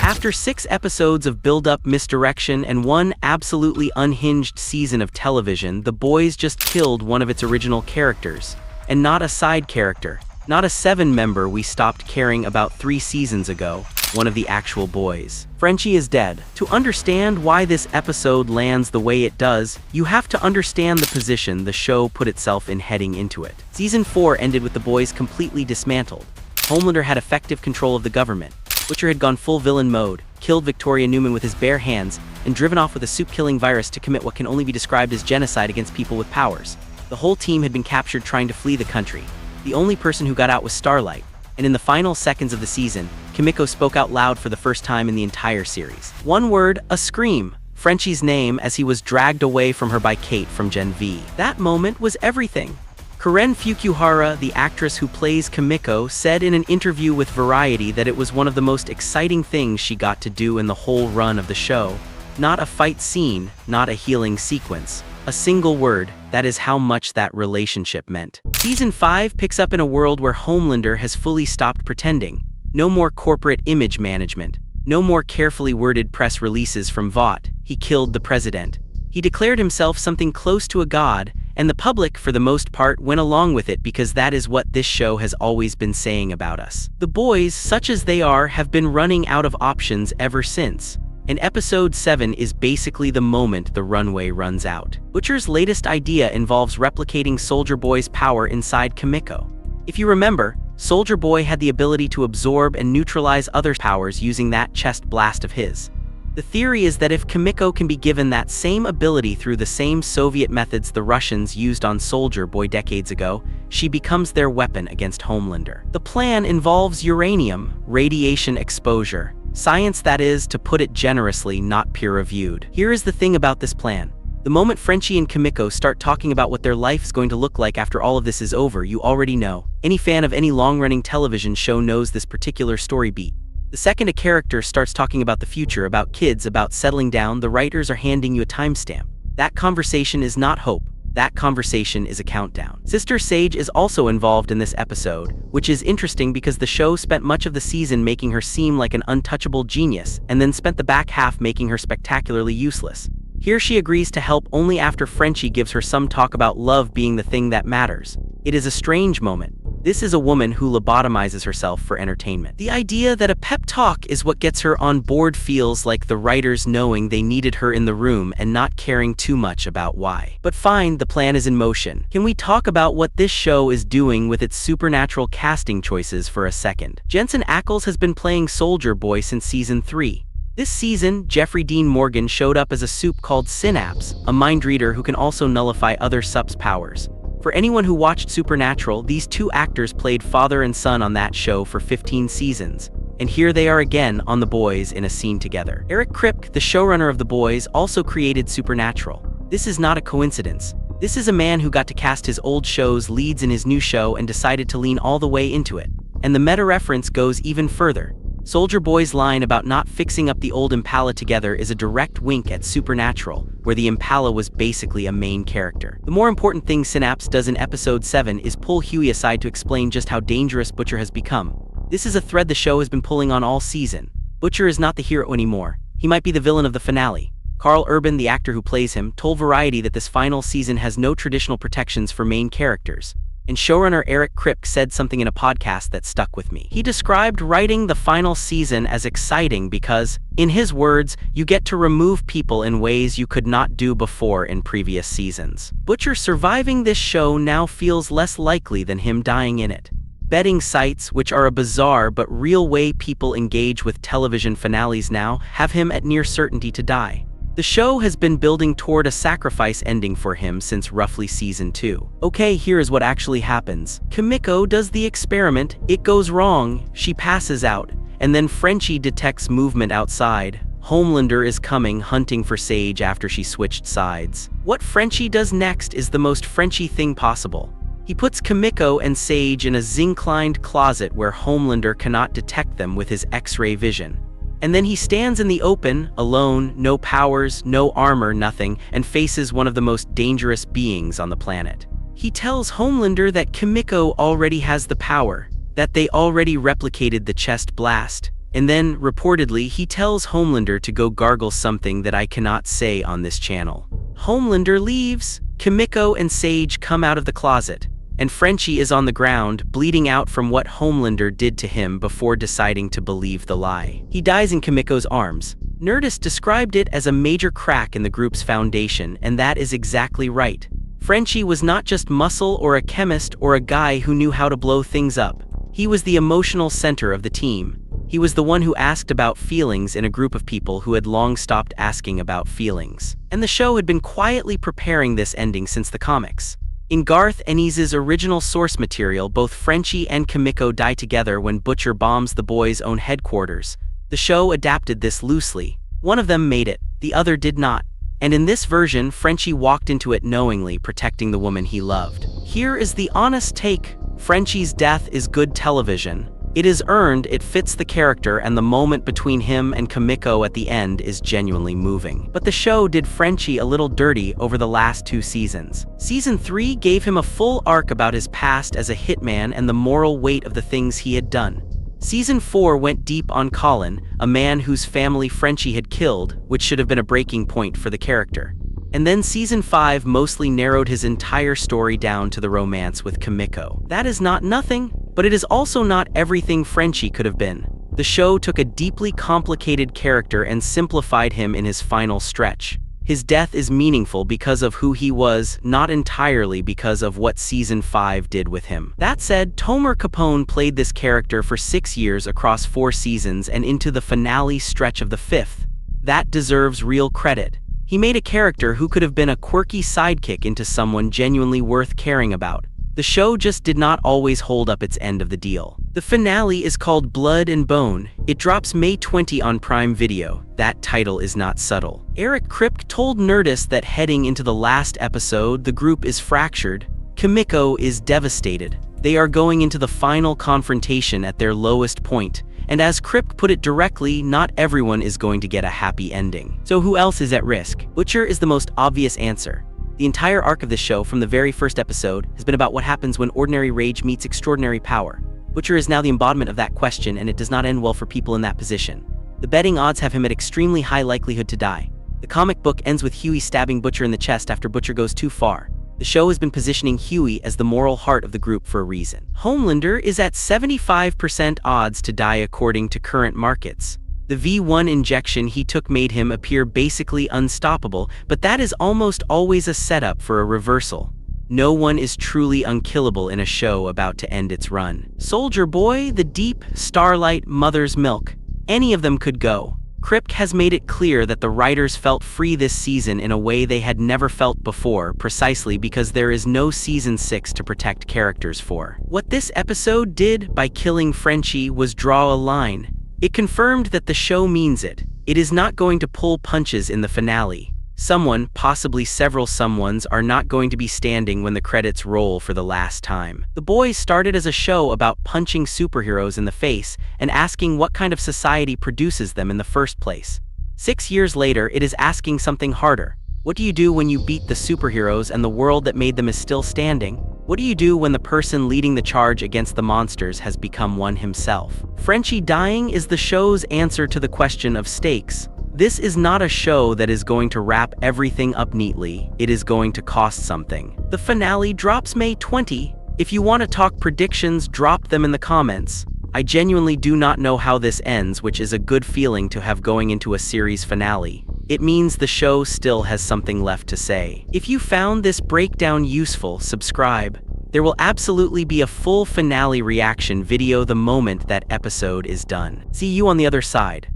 After 6 episodes of build-up misdirection and one absolutely unhinged season of television, The Boys just killed one of its original characters. And not a side character, not a 7 member we stopped caring about 3 seasons ago, one of the actual boys. Frenchie is dead. To understand why this episode lands the way it does, you have to understand the position the show put itself in heading into it. Season 4 ended with the boys completely dismantled. Homelander had effective control of the government. Butcher had gone full villain mode, killed Victoria Newman with his bare hands, and driven off with a soup-killing virus to commit what can only be described as genocide against people with powers. The whole team had been captured trying to flee the country. The only person who got out was Starlight, and in the final seconds of the season, Kimiko spoke out loud for the first time in the entire series. One word, a scream. Frenchie's name as he was dragged away from her by Kate from Gen V. That moment was everything. Karen Fukuhara, the actress who plays Kimiko, said in an interview with Variety that it was one of the most exciting things she got to do in the whole run of the show. Not a fight scene, not a healing sequence. A single word, that is how much that relationship meant. Season 5 picks up in a world where Homelander has fully stopped pretending. No more corporate image management. No more carefully worded press releases from Vought. He killed the president. He declared himself something close to a god, and the public, for the most part, went along with it because that is what this show has always been saying about us. The boys, such as they are, have been running out of options ever since. And episode 7 is basically the moment the runway runs out. Butcher's latest idea involves replicating Soldier Boy's power inside Kimiko. If you remember, Soldier Boy had the ability to absorb and neutralize other powers using that chest blast of his. The theory is that if Kimiko can be given that same ability through the same Soviet methods the Russians used on Soldier Boy decades ago, she becomes their weapon against Homelander. The plan involves uranium, radiation exposure. Science, that is, to put it generously, not peer-reviewed. Here is the thing about this plan. The moment Frenchie and Kimiko start talking about what their life's going to look like after all of this is over, you already know. Any fan of any long-running television show knows this particular story beat. The second a character starts talking about the future, about kids, about settling down, the writers are handing you a timestamp. That conversation is not hope. That conversation is a countdown. Sister Sage is also involved in this episode, which is interesting because the show spent much of the season making her seem like an untouchable genius, and then spent the back half making her spectacularly useless. Here she agrees to help only after Frenchie gives her some talk about love being the thing that matters. It is a strange moment. This is a woman who lobotomizes herself for entertainment. The idea that a pep talk is what gets her on board feels like the writers knowing they needed her in the room and not caring too much about why. But fine, the plan is in motion. Can we talk about what this show is doing with its supernatural casting choices for a second? Jensen Ackles has been playing Soldier Boy since season 3. This season, Jeffrey Dean Morgan showed up as a supe called Synapse, a mind reader who can also nullify other sup's powers. For anyone who watched Supernatural, these 2 actors played father and son on that show for 15 seasons. And here they are again on The Boys in a scene together. Eric Kripke, the showrunner of The Boys, also created Supernatural. This is not a coincidence. This is a man who got to cast his old show's leads in his new show and decided to lean all the way into it. And the meta-reference goes even further. Soldier Boy's line about not fixing up the old Impala together is a direct wink at Supernatural, where the Impala was basically a main character. The more important thing Synapse does in episode 7 is pull Huey aside to explain just how dangerous Butcher has become. This is a thread the show has been pulling on all season. Butcher is not the hero anymore. He might be the villain of the finale. Carl Urban, the actor who plays him, told Variety that this final season has no traditional protections for main characters. And showrunner Eric Kripke said something in a podcast that stuck with me. He described writing the final season as exciting because, in his words, you get to remove people in ways you could not do before in previous seasons. Butcher surviving this show now feels less likely than him dying in it. Betting sites, which are a bizarre but real way people engage with television finales now, have him at near certainty to die. The show has been building toward a sacrifice ending for him since roughly season 2. Okay, here is what actually happens. Kimiko does the experiment, it goes wrong, she passes out, and then Frenchie detects movement outside. Homelander is coming, hunting for Sage after she switched sides. What Frenchie does next is the most Frenchie thing possible. He puts Kimiko and Sage in a zinclined closet where Homelander cannot detect them with his X-ray vision. And then he stands in the open, alone, no powers, no armor, nothing, and faces one of the most dangerous beings on the planet. He tells Homelander that Kimiko already has the power, that they already replicated the chest blast, And then, reportedly, he tells Homelander to go gargle something that I cannot say on this channel. Homelander leaves. Kimiko and Sage come out of the closet, and Frenchie is on the ground, bleeding out from what Homelander did to him before deciding to believe the lie. He dies in Kimiko's arms. Nerdist described it as a major crack in the group's foundation, and that is exactly right. Frenchie was not just muscle or a chemist or a guy who knew how to blow things up. He was the emotional center of the team. He was the one who asked about feelings in a group of people who had long stopped asking about feelings. And the show had been quietly preparing this ending since the comics. In Garth Ennis's original source material, both Frenchie and Kimiko die together when Butcher bombs the boys' own headquarters. The show adapted this loosely. One of them made it, the other did not. And in this version, Frenchie walked into it knowingly, protecting the woman he loved. Here is the honest take. Frenchie's death is good television. It is earned, it fits the character, and the moment between him and Kimiko at the end is genuinely moving. But the show did Frenchie a little dirty over the last 2 seasons. Season 3 gave him a full arc about his past as a hitman and the moral weight of the things he had done. Season 4 went deep on Colin, a man whose family Frenchie had killed, which should have been a breaking point for the character. And then Season 5 mostly narrowed his entire story down to the romance with Kimiko. That is not nothing, but it is also not everything Frenchie could have been. The show took a deeply complicated character and simplified him in his final stretch. His death is meaningful because of who he was, not entirely because of what Season 5 did with him. That said, Tomer Capone played this character for 6 years across 4 seasons and into the finale stretch of the 5th. That deserves real credit. He made a character who could have been a quirky sidekick into someone genuinely worth caring about. The show just did not always hold up its end of the deal. The finale is called Blood and Bone. It drops May 20 on Prime Video. That title is not subtle. Eric Kripke told Nerdist that heading into the last episode, the group is fractured. Kimiko is devastated. They are going into the final confrontation at their lowest point. And as Kripke put it directly, not everyone is going to get a happy ending. So who else is at risk? Butcher is the most obvious answer. The entire arc of this show, from the very first episode, has been about what happens when ordinary rage meets extraordinary power. Butcher is now the embodiment of that question, and it does not end well for people in that position. The betting odds have him at extremely high likelihood to die. The comic book ends with Huey stabbing Butcher in the chest after Butcher goes too far. The show has been positioning Huey as the moral heart of the group for a reason. Homelander is at 75% odds to die according to current markets. The V1 injection he took made him appear basically unstoppable, but that is almost always a setup for a reversal. No one is truly unkillable in a show about to end its run. Soldier Boy, The Deep, Starlight, Mother's Milk. Any of them could go. Kripke has made it clear that the writers felt free this season in a way they had never felt before, precisely because there is no Season 6 to protect characters for. What this episode did by killing Frenchie was draw a line. It confirmed that the show means it. It is not going to pull punches in the finale. Someone, possibly several someones, are not going to be standing when the credits roll for the last time. The Boys started as a show about punching superheroes in the face and asking what kind of society produces them in the first place. 6 years later, it is asking something harder. What do you do when you beat the superheroes and the world that made them is still standing? What do you do when the person leading the charge against the monsters has become one himself? Frenchie dying is the show's answer to the question of stakes. This is not a show that is going to wrap everything up neatly. It is going to cost something. The finale drops May 20. If you want to talk predictions, drop them in the comments. I genuinely do not know how this ends, which is a good feeling to have going into a series finale. It means the show still has something left to say. If you found this breakdown useful, subscribe. There will absolutely be a full finale reaction video the moment that episode is done. See you on the other side.